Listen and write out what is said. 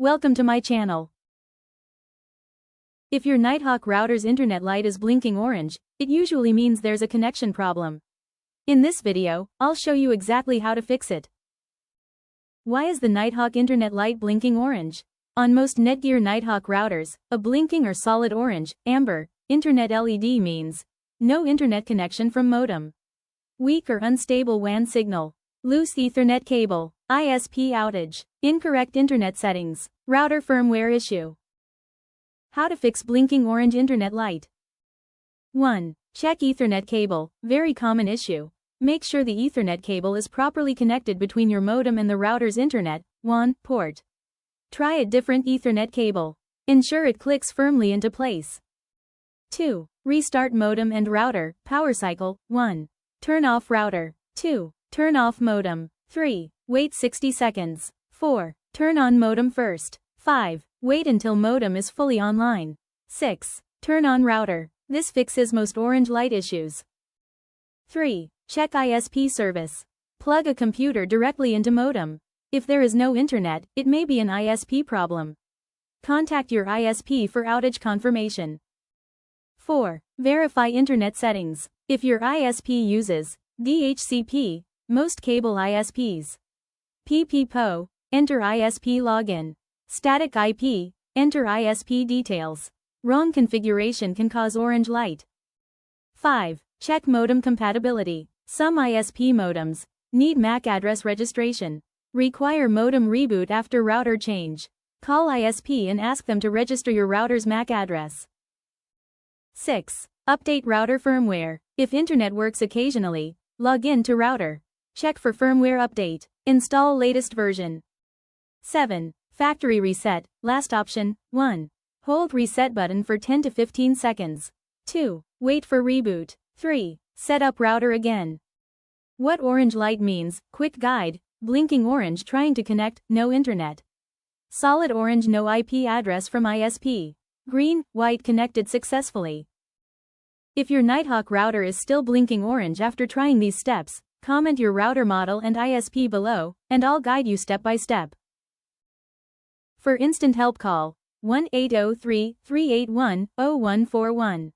Welcome to my channel. If your Nighthawk router's internet light is blinking orange, it usually means there's a connection problem. In this video, I'll show you exactly how to fix it. Why is the Nighthawk internet light blinking orange? On most NETGEAR Nighthawk routers, a blinking or solid orange, amber, internet LED means no internet connection from modem. Weak or unstable WAN signal. Loose Ethernet cable. ISP outage. Incorrect internet settings. Router firmware issue. How to fix blinking orange internet light. 1. Check Ethernet cable. Very common issue. Make sure the Ethernet cable is properly connected between your modem and the router's internet WAN port. Try a different Ethernet cable. Ensure it clicks firmly into place. 2. Restart modem and router. Power cycle. 1. Turn off router. 2. Turn off modem. 3. Wait 60 seconds. 4. Turn on modem first. 5. Wait until modem is fully online. 6. Turn on router. This fixes most orange light issues. 3. Check ISP service. Plug a computer directly into modem. If there is no internet, it may be an ISP problem. Contact your ISP for outage confirmation. 4. Verify internet settings. If your ISP uses DHCP, most cable ISPs. PPPoE, enter ISP login. Static IP, enter ISP details. Wrong configuration can cause orange light. 5. Check modem compatibility. Some ISP modems need MAC address registration. Require modem reboot after router change. Call ISP and ask them to register your router's MAC address. 6. Update router firmware. If internet works occasionally, log in to router. Check for firmware update. Install latest version. 7. Factory reset. Last option. 1. Hold reset button for 10 to 15 seconds. 2. Wait for reboot. 3. Set up router again. What orange light means? Quick guide. Blinking orange trying to connect, no internet. Solid orange, no IP address from ISP. Green, white, connected successfully. If your Nighthawk router is still blinking orange after trying these steps, comment your router model and ISP below, and I'll guide you step by step. For instant help, call 1-803-381-0141.